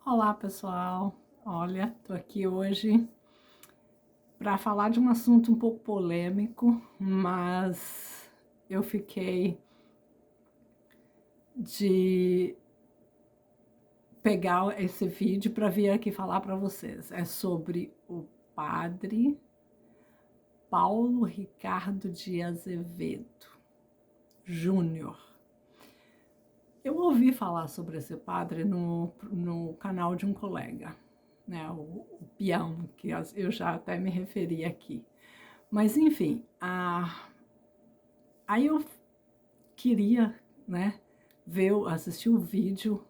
Olá, pessoal. Olha, tô aqui hoje para falar de um assunto um pouco polêmico, mas eu fiquei de pegar esse vídeo para vir aqui falar para vocês. É sobre o padre Paulo Ricardo de Azevedo Júnior. Eu ouvi falar sobre esse padre no canal de um colega, né, o Peão, que eu já até me referi aqui. Mas, enfim, aí eu queria, né, assistir o vídeo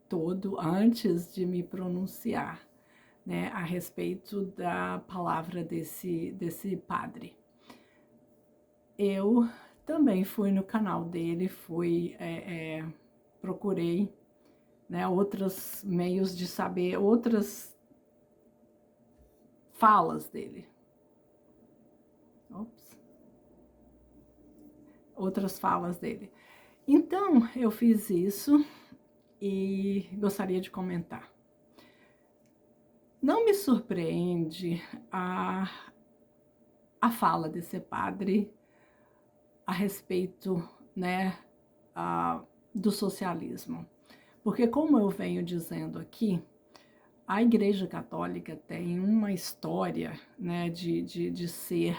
todo antes de me pronunciar, né, a respeito da palavra desse padre. Eu também fui no canal dele, procurei, né, outros meios de saber, outras falas dele. Ops. Outras falas dele. Então, eu fiz isso e gostaria de comentar. Não me surpreende a fala desse padre a respeito, né, do socialismo. Porque, como eu venho dizendo aqui, a Igreja Católica tem uma história, né, de ser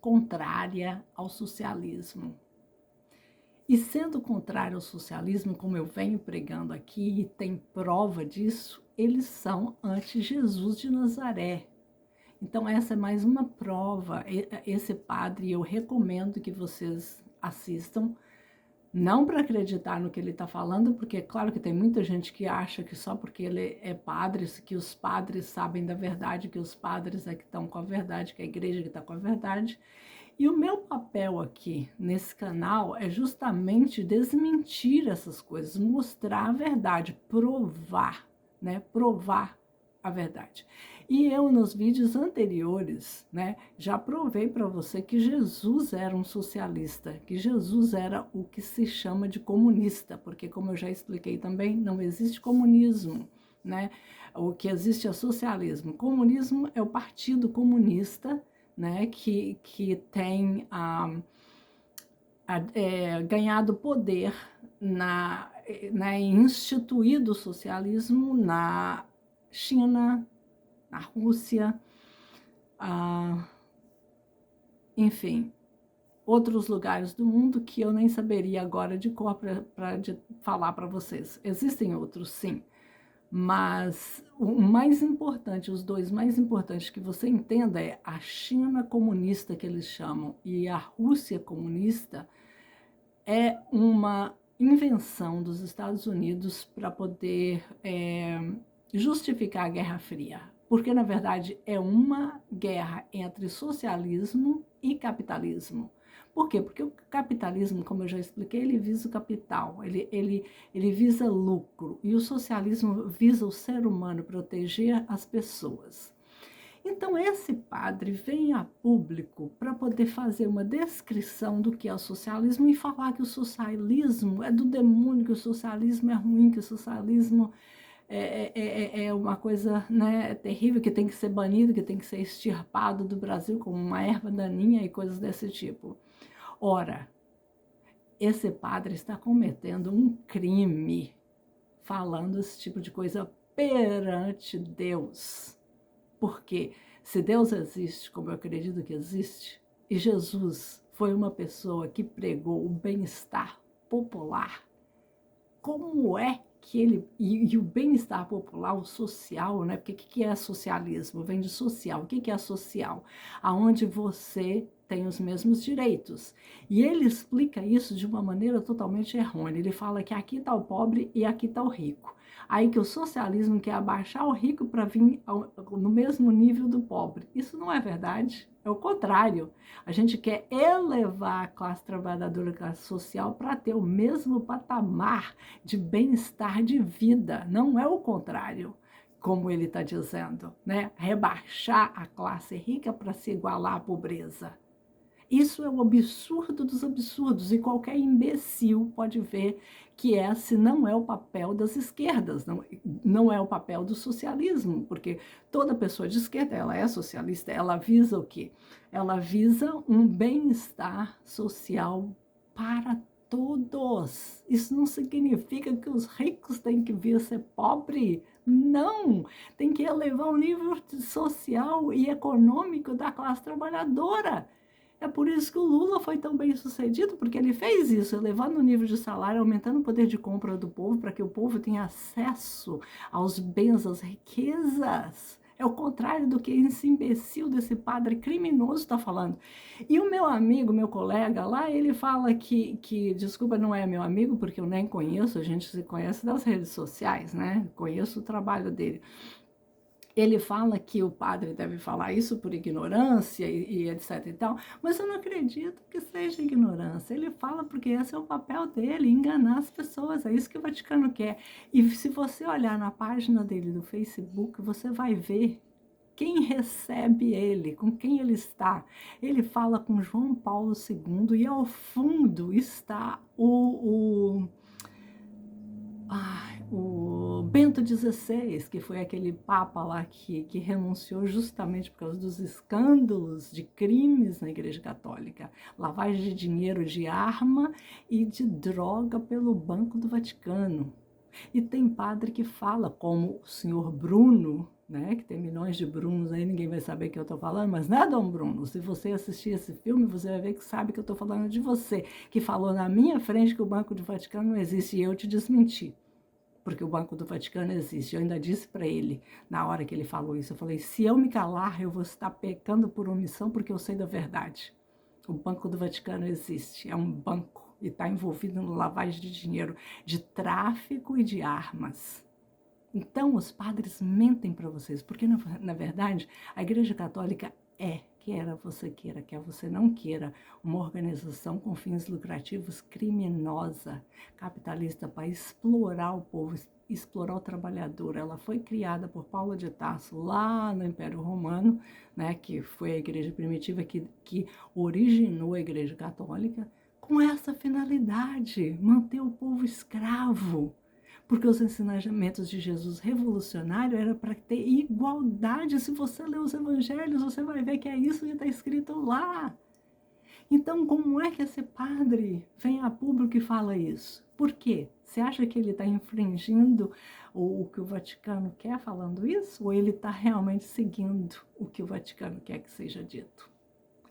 contrária ao socialismo. E sendo contrário ao socialismo, como eu venho pregando aqui, e tem prova disso, eles são anti-Jesus de Nazaré. Então essa é mais uma prova. Esse padre, eu recomendo que vocês assistam, não para acreditar no que ele está falando, porque é claro que tem muita gente que acha que só porque ele é padre, que os padres sabem da verdade, que os padres é que estão com a verdade, que a igreja que está com a verdade. E o meu papel aqui nesse canal é justamente desmentir essas coisas, mostrar a verdade, provar, né? Provar a verdade. E eu, nos vídeos anteriores, né, já provei para você que Jesus era um socialista, que Jesus era o que se chama de comunista, porque, como eu já expliquei também, não existe comunismo, né? O que existe é socialismo. Comunismo é o Partido Comunista, né, que tem ganhado poder né, instituído o socialismo na China, na Rússia, enfim, outros lugares do mundo que eu nem saberia agora de cor para falar para vocês. Existem outros, sim, mas o mais importante, os dois mais importantes que você entenda é a China comunista, que eles chamam, e a Rússia comunista é uma invenção dos Estados Unidos para poder justificar a Guerra Fria. Porque, na verdade, é uma guerra entre socialismo e capitalismo. Por quê? Porque o capitalismo, como eu já expliquei, ele visa o capital, ele visa lucro, e o socialismo visa o ser humano, proteger as pessoas. Então, esse padre vem a público para poder fazer uma descrição do que é o socialismo e falar que o socialismo é do demônio, que o socialismo é ruim, que o socialismo é uma coisa, né, terrível, que tem que ser banido, que tem que ser extirpado do Brasil como uma erva daninha e coisas desse tipo. Ora, esse padre está cometendo um crime falando esse tipo de coisa perante Deus. Porque se Deus existe, como eu acredito que existe, e Jesus foi uma pessoa que pregou o bem-estar popular, como é que ele... E o bem-estar popular, o social, né? Porque o que é socialismo? Vem de social. O que é social? Aonde você tem os mesmos direitos. E ele explica isso de uma maneira totalmente errônea. Ele fala que aqui está o pobre e aqui está o rico. Aí que o socialismo quer abaixar o rico para vir no mesmo nível do pobre. Isso não é verdade. É o contrário. A gente quer elevar a classe trabalhadora, a classe social, para ter o mesmo patamar de bem-estar de vida. Não é o contrário, como ele está dizendo, né? Rebaixar a classe rica para se igualar à pobreza. Isso é o absurdo dos absurdos, e qualquer imbecil pode ver que esse não é o papel das esquerdas, não é o papel do socialismo, porque toda pessoa de esquerda, ela é socialista, ela visa o quê? Ela visa um bem-estar social para todos. Isso não significa que os ricos têm que vir ser pobre. Não, tem que elevar o nível social e econômico da classe trabalhadora. É por isso que o Lula foi tão bem sucedido, porque ele fez isso, elevando o nível de salário, aumentando o poder de compra do povo, para que o povo tenha acesso aos bens, às riquezas. É o contrário do que esse imbecil desse padre criminoso está falando. E o meu amigo, meu colega lá, ele fala desculpa, não é meu amigo, porque eu nem conheço, a gente se conhece das redes sociais, né? Conheço o trabalho dele. Ele fala que o padre deve falar isso por ignorância e etc e tal, mas eu não acredito que seja ignorância. Ele fala porque esse é o papel dele, enganar as pessoas, é isso que o Vaticano quer. E se você olhar na página dele do Facebook, você vai ver quem recebe ele, com quem ele está. Ele fala com João Paulo II e ao fundo está o Bento XVI, que foi aquele papa lá que renunciou justamente por causa dos escândalos de crimes na Igreja Católica, lavagem de dinheiro de arma e de droga pelo Banco do Vaticano. E tem padre que fala, como o senhor Bruno, né, que tem milhões de Brunos aí, ninguém vai saber que eu estou falando, mas não é Dom Bruno. Se você assistir esse filme, você vai ver que sabe que eu estou falando de você, que falou na minha frente que o Banco do Vaticano não existe e eu te desmenti. Porque o Banco do Vaticano existe. Eu ainda disse para ele, na hora que ele falou isso, eu falei, se eu me calar, eu vou estar pecando por omissão, porque eu sei da verdade. O Banco do Vaticano existe, é um banco e está envolvido no lavagem de dinheiro, de tráfico e de armas. Então, os padres mentem para vocês, porque, na verdade, a Igreja Católica quer você queira, quer você não queira, uma organização com fins lucrativos criminosa, capitalista, para explorar o povo, explorar o trabalhador. Ela foi criada por Paulo de Tarso lá no Império Romano, né, que foi a igreja primitiva que originou a Igreja Católica, com essa finalidade, manter o povo escravo. Porque os ensinamentos de Jesus revolucionário era para ter igualdade. Se você ler os evangelhos, você vai ver que é isso que está escrito lá. Então, como é que esse padre vem a público e fala isso? Por quê? Você acha que ele está infringindo o que o Vaticano quer falando isso? Ou ele está realmente seguindo o que o Vaticano quer que seja dito?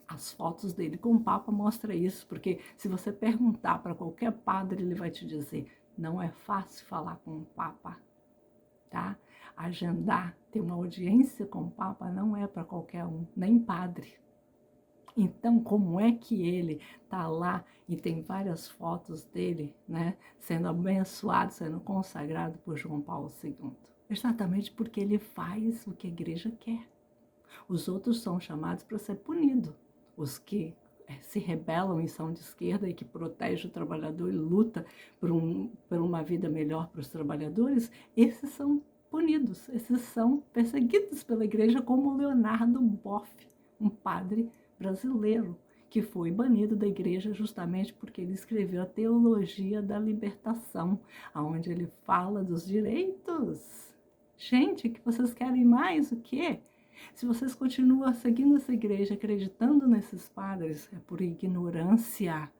As fotos dele com o Papa mostram isso, porque se você perguntar para qualquer padre, ele vai te dizer, não é fácil falar com o Papa, tá? Agendar, ter uma audiência com o Papa não é para qualquer um, nem padre. Então, como é que ele está lá e tem várias fotos dele, né, sendo abençoado, sendo consagrado por João Paulo II? Exatamente porque ele faz o que a igreja quer. Os outros são chamados para ser punidos. Os que se rebelam e são de esquerda e que protegem o trabalhador e luta por uma vida melhor para os trabalhadores, esses são punidos, esses são perseguidos pela igreja, como Leonardo Boff, um padre brasileiro, que foi banido da igreja justamente porque ele escreveu a Teologia da Libertação, onde ele fala dos direitos. Gente, que vocês querem mais o quê? Se vocês continuam seguindo essa igreja, acreditando nesses padres, é por ignorância.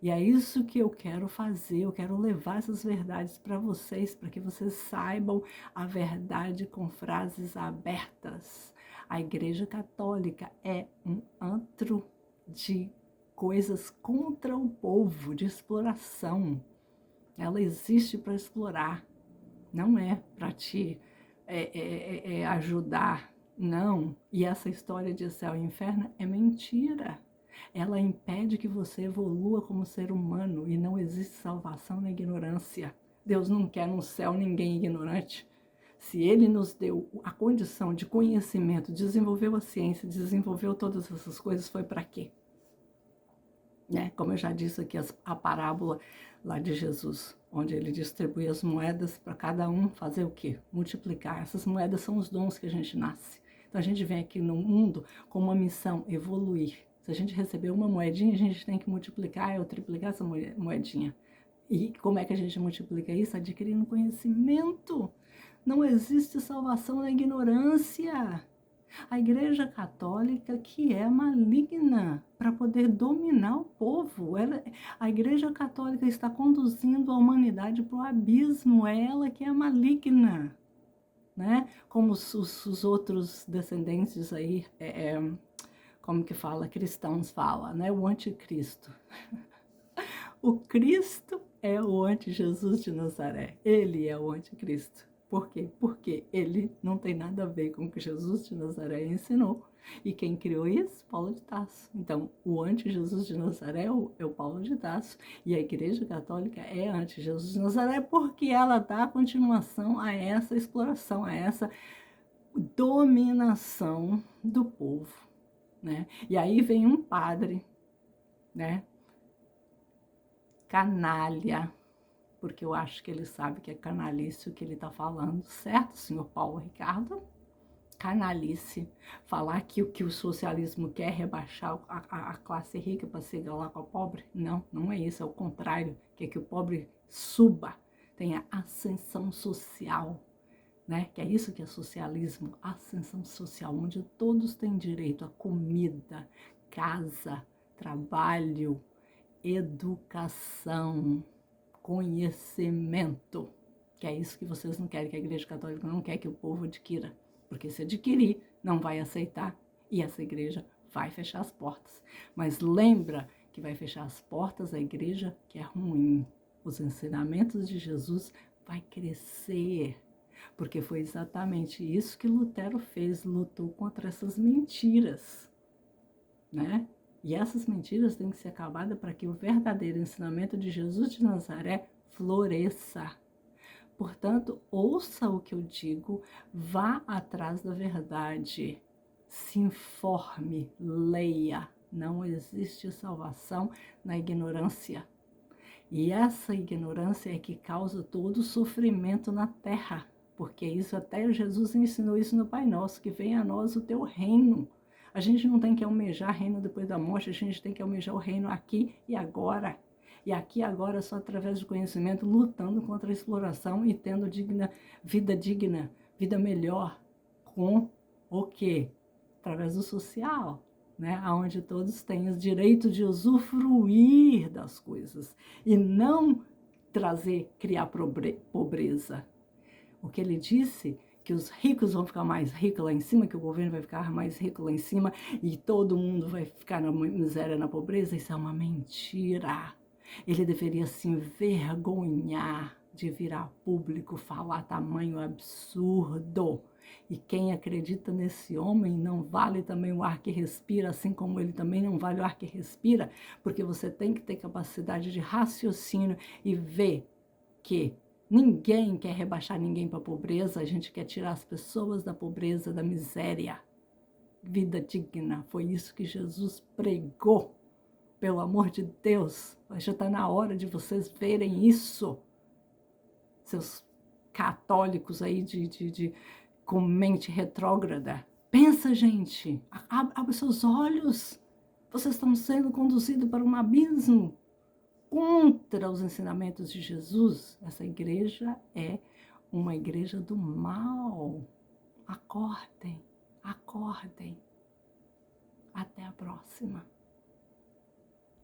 E é isso que eu quero fazer, eu quero levar essas verdades para vocês, para que vocês saibam a verdade com frases abertas. A Igreja Católica é um antro de coisas contra o povo, de exploração. Ela existe para explorar, não é para te ajudar. Não, e essa história de céu e inferno é mentira. Ela impede que você evolua como ser humano e não existe salvação na ignorância. Deus não quer no céu ninguém ignorante. Se Ele nos deu a condição de conhecimento, desenvolveu a ciência, desenvolveu todas essas coisas, foi para quê? Né? Como eu já disse aqui, a parábola lá de Jesus, onde ele distribui as moedas para cada um fazer o quê? Multiplicar. Essas moedas são os dons que a gente nasce. Então a gente vem aqui no mundo com uma missão, evoluir. Se a gente receber uma moedinha, a gente tem que multiplicar ou triplicar essa moedinha. E como é que a gente multiplica isso? Adquirindo conhecimento. Não existe salvação na ignorância. A Igreja Católica que é maligna para poder dominar o povo. A Igreja Católica está conduzindo a humanidade para o abismo. É ela que é maligna, né? Como os outros descendentes aí, como que fala, cristãos fala, né? O anticristo. O Cristo é o anti-Jesus de Nazaré. Ele é o anticristo. Por quê? Porque ele não tem nada a ver com o que Jesus de Nazaré ensinou. E quem criou isso? Paulo de Tarso. Então, o anti-Jesus de Nazaré é o Paulo de Tarso. E a Igreja Católica é anti-Jesus de Nazaré porque ela dá continuação a essa exploração, a essa dominação do povo, né? E aí vem um padre, né? Canalha, porque eu acho que ele sabe que é canalice o que ele está falando, certo, senhor Paulo Ricardo? Canalice. Falar que o socialismo quer é rebaixar a classe rica para se igualar com a pobre? Não, não é isso, é o contrário, quer que o pobre suba, tenha ascensão social, né? Que é isso que é socialismo, ascensão social, onde todos têm direito a comida, casa, trabalho, educação, conhecimento, que é isso que vocês não querem, que a Igreja Católica não quer que o povo adquira, porque se adquirir, não vai aceitar e essa igreja vai fechar as portas. Mas lembra que vai fechar as portas a igreja que é ruim. Os ensinamentos de Jesus vai crescer, porque foi exatamente isso que Lutero fez, lutou contra essas mentiras, né? E essas mentiras têm que ser acabadas para que o verdadeiro ensinamento de Jesus de Nazaré floresça. Portanto, ouça o que eu digo, vá atrás da verdade, se informe, leia. Não existe salvação na ignorância. E essa ignorância é que causa todo o sofrimento na terra, porque isso até Jesus ensinou isso no Pai Nosso, que venha a nós o teu reino. A gente não tem que almejar reino depois da morte, a gente tem que almejar o reino aqui e agora. E aqui e agora só através do conhecimento, lutando contra a exploração e tendo digna, vida melhor. Com o quê? Através do social, né? Onde todos têm o direito de usufruir das coisas e não criar pobreza. O que ele disse, que os ricos vão ficar mais ricos lá em cima, que o governo vai ficar mais rico lá em cima e todo mundo vai ficar na miséria, na pobreza, isso é uma mentira. Ele deveria se envergonhar de vir a público falar tamanho absurdo. E quem acredita nesse homem não vale também o ar que respira, assim como ele também não vale o ar que respira, porque você tem que ter capacidade de raciocínio e ver que ninguém quer rebaixar ninguém para a pobreza, a gente quer tirar as pessoas da pobreza, da miséria. Vida digna, foi isso que Jesus pregou. Pelo amor de Deus, já está na hora de vocês verem isso. Seus católicos aí com mente retrógrada. Pensa, gente, abre seus olhos. Vocês estão sendo conduzidos para um abismo contra os ensinamentos de Jesus. Essa igreja é uma igreja do mal. Acordem, acordem. Até a próxima.